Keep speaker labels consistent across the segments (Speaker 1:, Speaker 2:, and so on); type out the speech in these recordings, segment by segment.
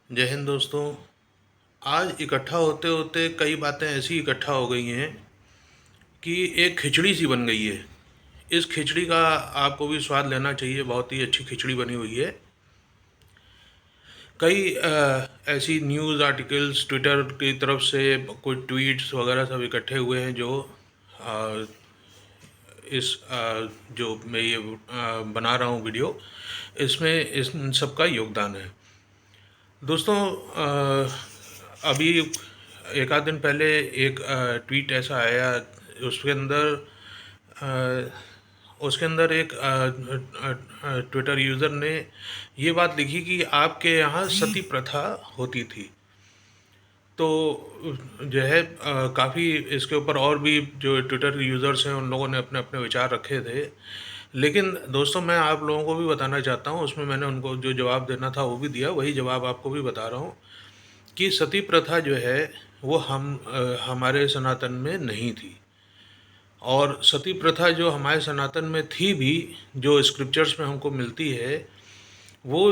Speaker 1: जय हिंद दोस्तों। आज इकट्ठा होते होते कई बातें ऐसी इकट्ठा हो गई हैं कि एक खिचड़ी सी बन गई है। इस खिचड़ी का आपको भी स्वाद लेना चाहिए। बहुत ही अच्छी खिचड़ी बनी हुई है। कई ऐसी न्यूज़ आर्टिकल्स ट्विटर की तरफ से कोई ट्वीट्स वगैरह सब इकट्ठे हुए हैं जो अ, जो मैं ये बना रहा हूँ वीडियो, इसमें इस सबका योगदान है। दोस्तों, अभी एक आध दिन पहले एक ट्वीट ऐसा आया। उसके अंदर उसके अंदर एक ट्विटर यूज़र ने ये बात लिखी कि आपके यहाँ सती प्रथा होती थी। तो जो है काफ़ी इसके ऊपर और भी जो ट्विटर यूज़र्स हैं उन लोगों ने अपने अपने विचार रखे थे। लेकिन दोस्तों, मैं आप लोगों को भी बताना चाहता हूँ, उसमें मैंने उनको जो जवाब देना था वो भी दिया, वही जवाब आपको भी बता रहा हूँ कि सती प्रथा जो है वो हमारे सनातन में नहीं थी। और सती प्रथा जो हमारे सनातन में थी भी, जो स्क्रिप्चर्स में हमको मिलती है, वो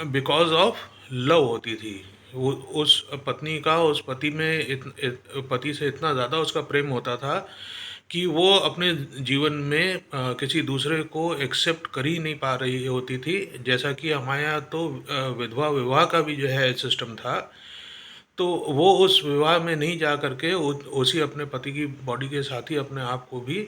Speaker 1: बिकॉज ऑफ लव होती थी। वो उस पत्नी का उस पति में पति से इतना ज़्यादा उसका प्रेम होता था कि वो अपने जीवन में किसी दूसरे को एक्सेप्ट कर ही नहीं पा रही होती थी। जैसा कि हमारे यहाँ तो विधवा विवाह का भी जो है सिस्टम था। तो वो उस विवाह में नहीं जा करके उसी अपने पति की बॉडी के साथ ही अपने आप को भी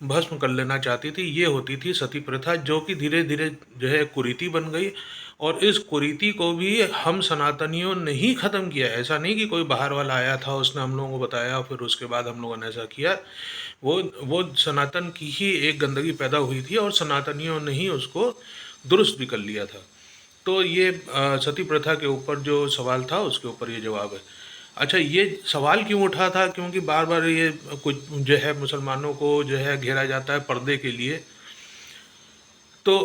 Speaker 1: भस्म कर लेना चाहती थी। ये होती थी सती प्रथा, जो कि धीरे धीरे जो है कुरीति बन गई। और इस कुरीति को भी हम सनातनियों ने ही ख़त्म किया। ऐसा नहीं कि कोई बाहर वाला आया था उसने हम लोगों को बताया फिर उसके बाद हम लोगों ने ऐसा किया। वो सनातन की ही एक गंदगी पैदा हुई थी और सनातनियों ने ही उसको दुरुस्त भी कर लिया था। तो ये सती प्रथा के ऊपर जो सवाल था उसके ऊपर ये जवाब है। अच्छा, ये सवाल क्यों उठा था? क्योंकि बार बार ये कुछ जो है मुसलमानों को जो है घेरा जाता है पर्दे के लिए। तो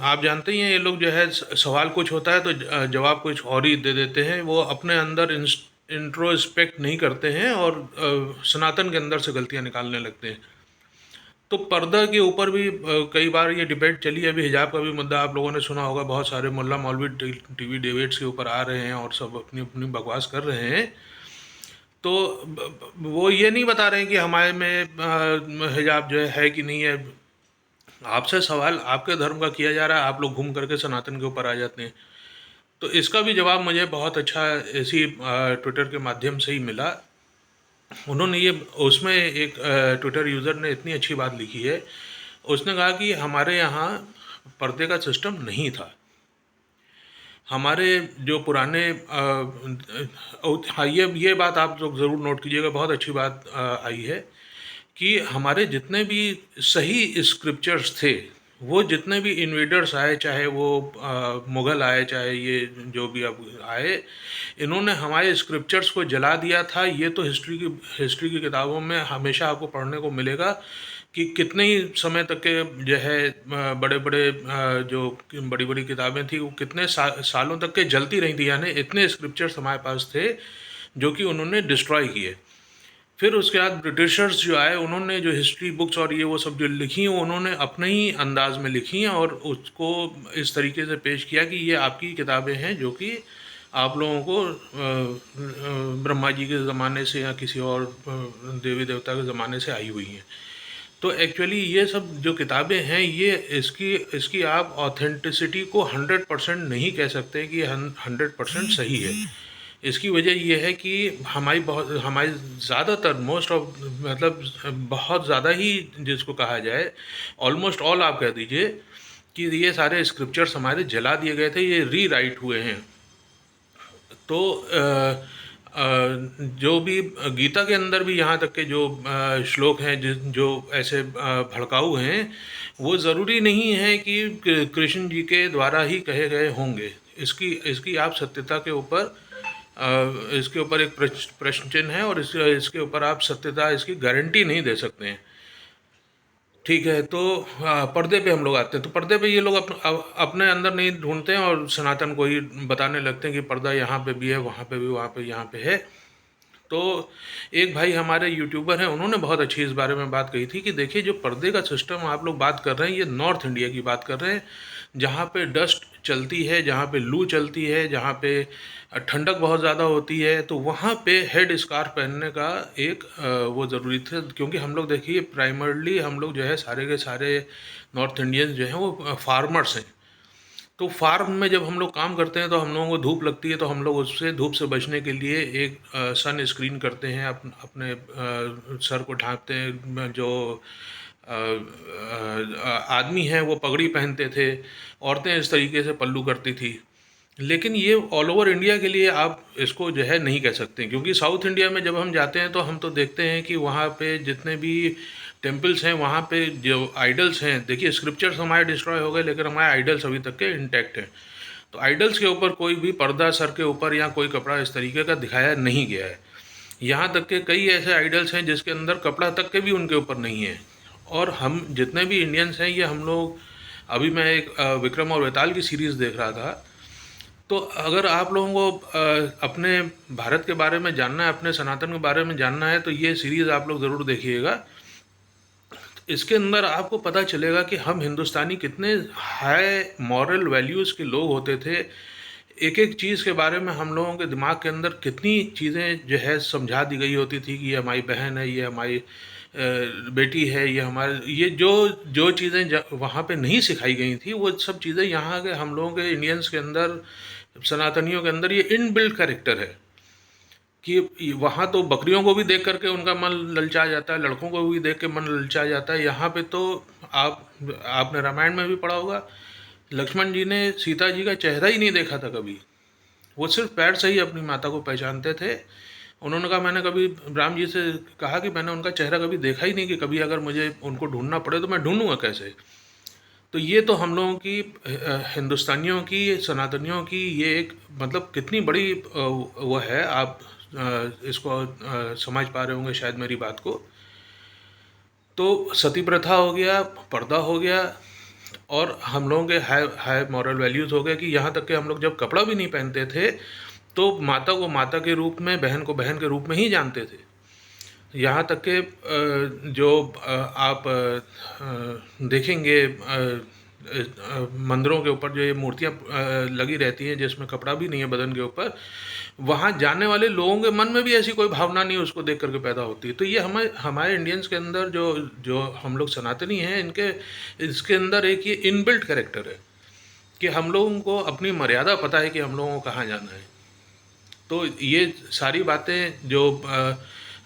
Speaker 1: आप जानते ही हैं, ये लोग जो है सवाल कुछ होता है तो जवाब कुछ और ही दे देते हैं। वो अपने अंदर इंट्रोस्पेक्ट नहीं करते हैं और सनातन के अंदर से गलतियां निकालने लगते हैं। तो पर्दा के ऊपर भी कई बार ये डिबेट चली है। अभी हिजाब का भी मुद्दा आप लोगों ने सुना होगा। बहुत सारे मुल्ला मौलवी टीवी डिबेट्स के ऊपर आ रहे हैं और सब अपनी अपनी बकवास कर रहे हैं। तो वो ये नहीं बता रहे हैं कि हमारे में हिजाब जो है कि नहीं है। आपसे सवाल आपके धर्म का किया जा रहा है, आप लोग घूम करके सनातन के ऊपर आ जाते हैं। तो इसका भी जवाब मुझे बहुत अच्छा इसी ट्विटर के माध्यम से ही मिला। उन्होंने ये उसमें एक ट्विटर यूज़र ने इतनी अच्छी बात लिखी है। उसने कहा कि हमारे यहाँ पर्दे का सिस्टम नहीं था। हमारे जो पुराने हाँ, ये बात आप लोग ज़रूर नोट कीजिएगा। बहुत अच्छी बात आई है कि हमारे जितने भी सही स्क्रिप्चर्स थे, वो जितने भी इन्वेडर्स आए, चाहे वो मुग़ल आए, चाहे ये जो भी अब आए, इन्होंने हमारे स्क्रिप्चर्स को जला दिया था। ये तो हिस्ट्री की किताबों में हमेशा आपको पढ़ने को मिलेगा कि कितने ही समय तक के जो है बड़े बड़े जो बड़ी बड़ी किताबें थी वो कितने सालों तक के जलती रही थी। यानी इतने स्क्रिप्चर्स हमारे पास थे जो कि उन्होंने डिस्ट्रॉय किए। फिर उसके बाद ब्रिटिशर्स जो आए, उन्होंने जो हिस्ट्री बुक्स और ये वो सब जो लिखी हैं, उन्होंने अपने ही अंदाज में लिखी हैं और उसको इस तरीके से पेश किया कि ये आपकी किताबें हैं जो कि आप लोगों को ब्रह्मा जी के ज़माने से या किसी और देवी देवता के ज़माने से आई हुई हैं। तो एक्चुअली ये सब जो किताबें हैं, ये इसकी इसकी आप ऑथेंटिसिटी को 100% नहीं कह सकते कि 100% सही है। इसकी वजह ये है कि हमारी ज़्यादातर मोस्ट ऑफ मतलब बहुत ज़्यादा ही जिसको कहा जाए, ऑलमोस्ट ऑल आप कह दीजिए कि ये सारे स्क्रिप्चर्स हमारे जला दिए गए थे, ये रीराइट हुए हैं। तो जो भी गीता के अंदर भी यहाँ तक के जो श्लोक हैं जो ऐसे भड़काऊ हैं, वो ज़रूरी नहीं है कि कृष्ण जी के द्वारा ही कहे गए होंगे। इसकी इसकी आप सत्यता के ऊपर इसके ऊपर एक प्रश्न चिन्ह है और इसके ऊपर आप सत्यता इसकी गारंटी नहीं दे सकते हैं। ठीक है, तो पर्दे पे हम लोग आते हैं। तो पर्दे पे ये लोग अपने अंदर नहीं ढूंढते हैं और सनातन को ही बताने लगते हैं कि पर्दा यहाँ पे भी है, वहाँ पे भी, वहाँ पे, यहाँ पे है। तो एक भाई हमारे यूट्यूबर हैं, उन्होंने बहुत अच्छी इस बारे में बात कही थी कि देखिए, जो पर्दे का सिस्टम आप लोग बात कर रहे हैं, ये नॉर्थ इंडिया की बात कर रहे हैं। जहाँ पे डस्ट चलती है, जहाँ पे लू चलती है, जहाँ पे ठंडक बहुत ज़्यादा होती है, तो वहाँ पे हेड स्कार्फ पहनने का एक वो ज़रूरी था, क्योंकि हम लोग देखिए प्राइमरली हम लोग जो है सारे के सारे नॉर्थ इंडियंस जो हैं वो फार्मर्स हैं। तो फार्म में जब हम लोग काम करते हैं तो हम लोगों को धूप लगती है, तो हम लोग उससे धूप से बचने के लिए एक सन स्क्रीन करते हैं, अपने सर को ढांकते हैं। जो आदमी हैं वो पगड़ी पहनते थे, औरतें इस तरीके से पल्लू करती थी। लेकिन ये ऑल ओवर इंडिया के लिए आप इसको जो है नहीं कह सकते, क्योंकि साउथ इंडिया में जब हम जाते हैं तो हम तो देखते हैं कि वहाँ पे जितने भी टेम्पल्स हैं, वहाँ पे जो आइडल्स हैं, देखिए स्क्रिप्चर्स हमारे डिस्ट्रॉय हो गए लेकिन हमारे आइडल्स अभी तक के इंटैक्ट हैं। तो आइडल्स के ऊपर कोई भी पर्दा सर के ऊपर या कोई कपड़ा इस तरीके का दिखाया नहीं गया है। यहाँ तक के कई ऐसे आइडल्स हैं जिसके अंदर कपड़ा तक के भी उनके ऊपर नहीं है। और हम जितने भी इंडियंस हैं, ये हम लोग, अभी मैं एक विक्रम और वेताल की सीरीज़ देख रहा था। तो अगर आप लोगों को अपने भारत के बारे में जानना है, अपने सनातन के बारे में जानना है, तो ये सीरीज़ आप लोग ज़रूर देखिएगा। इसके अंदर आपको पता चलेगा कि हम हिंदुस्तानी कितने हाई मॉरल वैल्यूज़ के लोग होते थे। एक एक चीज़ के बारे में हम लोगों के दिमाग के अंदर कितनी चीज़ें जो है समझा दी गई होती थी कि ये हमारी बहन है, ये हमारी बेटी है, ये हमारे, ये जो जो चीज़ें वहाँ पे नहीं सिखाई गई थी, वो सब चीज़ें यहाँ के हम लोगों के इंडियंस के अंदर, सनातनियों के अंदर ये इनबिल्ट कैरेक्टर है। कि वहाँ तो बकरियों को भी देख करके उनका मन ललचा जाता है, लड़कों को भी देख के मन ललचा जाता है। यहाँ पे तो आपने रामायण में भी पढ़ा होगा, लक्ष्मण जी ने सीता जी का चेहरा ही नहीं देखा था कभी। वो सिर्फ पैर से ही अपनी माता को पहचानते थे। उन्होंने कहा, मैंने कभी राम जी से कहा कि मैंने उनका चेहरा कभी देखा ही नहीं, कि कभी अगर मुझे उनको ढूंढना पड़े तो मैं ढूंढूंगा कैसे। तो ये तो हम लोगों की हिंदुस्तानियों की, सनातनियों की ये एक मतलब कितनी बड़ी वो है। आप इसको समझ पा रहे होंगे शायद मेरी बात को। तो सती प्रथा हो गया, पर्दा हो गया, और हम लोगों के हाई हाई मॉरल वैल्यूज़ हो गए कि यहाँ तक कि हम लोग जब कपड़ा भी नहीं पहनते थे तो माता को माता के रूप में, बहन को बहन के रूप में ही जानते थे। यहाँ तक कि जो आप देखेंगे मंदिरों के ऊपर जो ये मूर्तियाँ लगी रहती हैं जिसमें कपड़ा भी नहीं है बदन के ऊपर, वहाँ जाने वाले लोगों के मन में भी ऐसी कोई भावना नहीं उसको देख करके पैदा होती है। तो ये हमारे हमारे इंडियंस के अंदर जो जो हम लोग सनातनी हैं, इनके इसके अंदर एक ये इनबिल्ट कैरेक्टर है कि हम लोगों को अपनी मर्यादा पता है कि हम लोगों को कहाँ जाना है। तो ये सारी बातें जो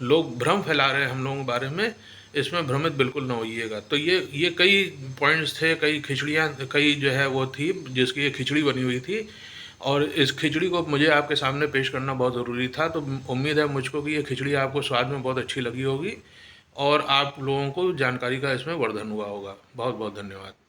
Speaker 1: लोग भ्रम फैला रहे हैं हम लोगों के बारे में, इसमें भ्रमित बिल्कुल ना होइएगा। तो ये कई पॉइंट्स थे, कई खिचड़ियाँ, कई जो है वो थी जिसकी ये खिचड़ी बनी हुई थी, और इस खिचड़ी को मुझे आपके सामने पेश करना बहुत ज़रूरी था। तो उम्मीद है मुझको कि ये खिचड़ी आपको स्वाद में बहुत अच्छी लगी होगी और आप लोगों को जानकारी का इसमें वर्धन हुआ होगा। बहुत बहुत धन्यवाद।